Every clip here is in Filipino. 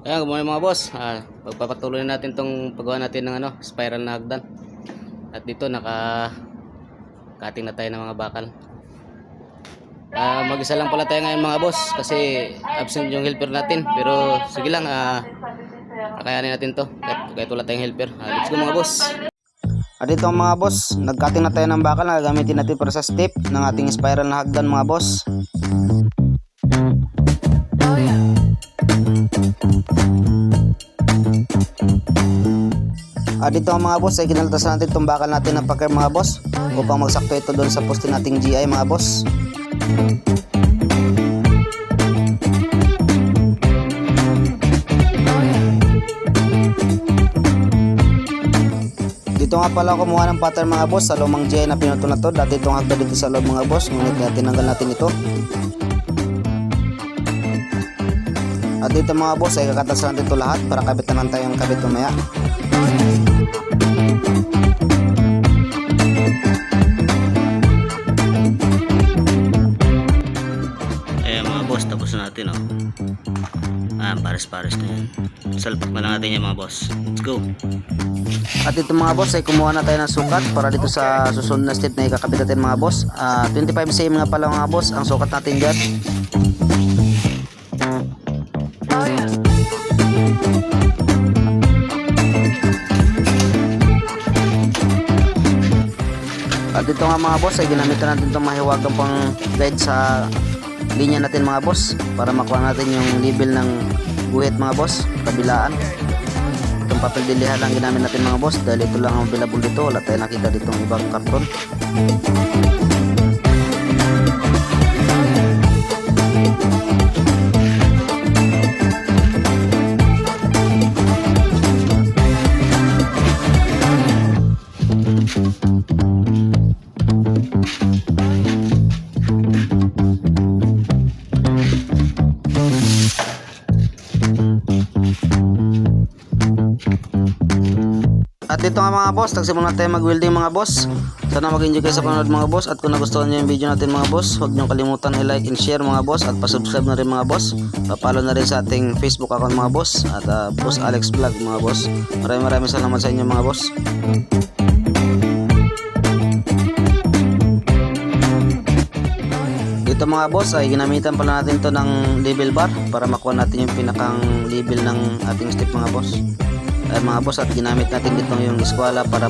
Ayan, good morning mga boss. Pagpapatuloy natin tong paggawa natin ng spiral na hagdan. At dito naka-cutting na tayo ng mga bakal. Mag-isa lang pala tayo ngayon mga boss kasi absent yung helper natin. Pero sige lang, kakayanin natin to. Kahit wala tayong helper. Let's go mga boss. At ito mga boss, nag-cutting na tayo ng bakal na gagamitin natin para sa step ng ating spiral na hagdan mga boss. At dito mga boss ay kinaltasan natin itong bakal natin ng packer mga boss upang magsakto ito doon sa poste nating GI mga boss. Dito nga pala kumuha ng pattern mga boss sa lumang GI na pinuto na to. Dati itong hagdan dito sa loob mga boss, ngunit tinanggal natin ito. At dito mga boss ay kakatasan natin ito lahat para kabit naman tayong kabit mamaya. Ayan mga boss, tapos na natin pares-pares na yan. Salpak na lang natin yan mga boss. Let's go. At ito mga boss ay kumuha na tayo ng sukat para dito sa susunod na step na ikakabit natin mga boss. 25 cm nga pala mga boss ang sukat natin dyan. At dito nga mga boss ay ginamitan natin itong mahiwagang pang guide sa linya natin mga boss para makuha natin yung level ng guhit mga boss, kabilaan. Itong papel dilihan lang ginamit natin mga boss dahil ito lang ang available dito, wala tayo nakita ditong ibang karton. At dito nga mga boss, nagsimula tayo mag-welding mga boss. Sana mag-enjoy kayo sa panonood mga boss. At kung nagustuhan nyo yung video natin mga boss, huwag nyo kalimutan i-like and share mga boss. At pa-subscribe na rin mga boss. Pa-follow na rin sa ating Facebook account mga boss. At Boss Alex Vlog mga boss. Maraming salamat sa inyo mga boss. Dito mga boss ay ginamitan pala natin to ng level bar para makuha natin yung pinakang level ng ating step mga boss. Mga boss, at ginamit natin dito yung eskwala para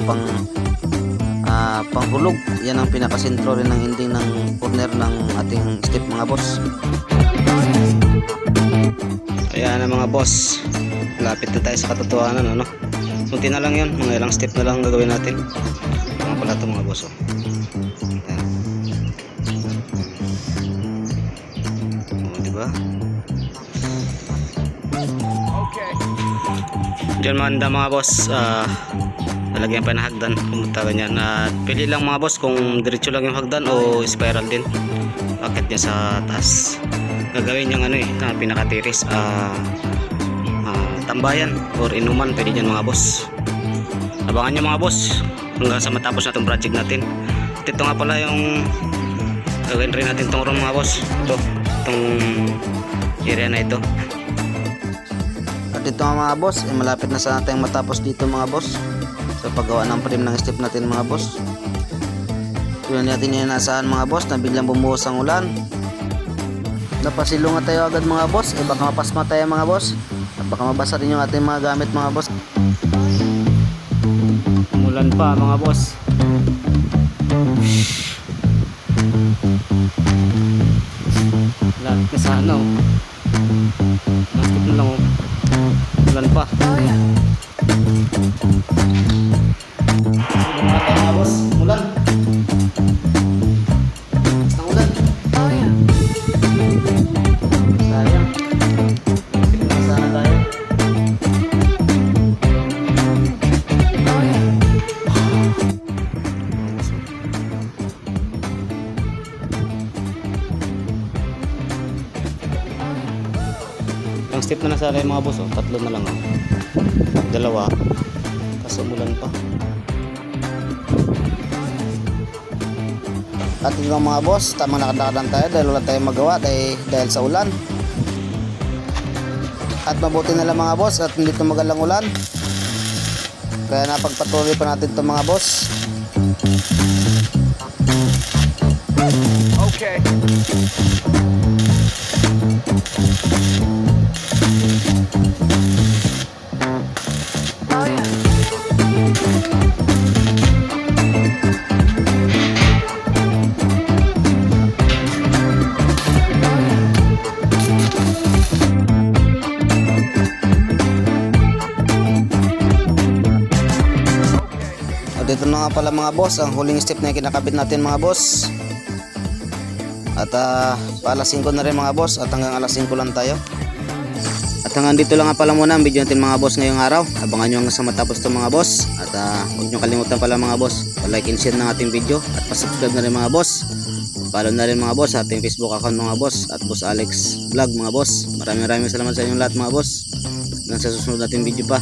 panghulog. Yan ang pinakasentro rin ng ending ng corner ng ating step mga boss. Ayan na mga boss, lapit na tayo sa katotohanan Kunti na lang yun, mga ilang step na lang gagawin natin. Mga pala ito mga boss diba? Diyan manda mga boss, lalagyan pa ng hagdan pumunta ganyan. Pili lang mga boss kung diretso lang yung hagdan o spiral din. Bakit niya sa taas gagawin yung na pinakatiris, tambayan or inuman, pwede dyan mga boss. Abangan nyo mga boss hanggang sa matapos na itong project natin. At ito nga pala yung gagawin rin natin itong room mga boss, itong area na ito. At ito nga mga boss, malapit na sana tayong matapos dito mga boss sa paggawa ng frame ng step natin mga boss. Tulad natin inaasahan mga boss na biglang bumuhos ang ulan. Napasilungan tayo agad mga boss, baka mapasma tayo mga boss at baka mabasa rin yung ating mga gamit mga boss. Umulan pa mga boss. Lahat ka sa Mastik na lang ulan pa. Mga boss, ulan. Ulan. Sayang. Mastik na sana tayo. Ang step na nasala yung mga boss, tatlo na lang dalawa, kasi umulan pa. At ito mga boss, tamang nakadaan tayo dahil wala tayong magawa dahil sa ulan. At mabuti na lang mga boss at hindi tumagalang ulan. Kaya napagpatuloy pa natin ito mga boss. Okay. Oh yeah. At ito na nga pala mga boss, ang huling step na kinakabit natin mga boss. At paalas 5 na rin mga boss at hanggang alas 5 lang tayo. At hanggang dito lang nga pala muna ang video natin mga boss ngayong araw. Abangan nyo hanggang sa matapos ito mga boss. At huwag nyo kalimutan pala mga boss, like and share ng ating video at pasubscribe na rin mga boss. Follow na rin mga boss sa ating Facebook account mga boss at Boss Alex Vlog mga boss. Maraming salamat sa inyong lahat mga boss. Hanggang sa susunod nating video pa.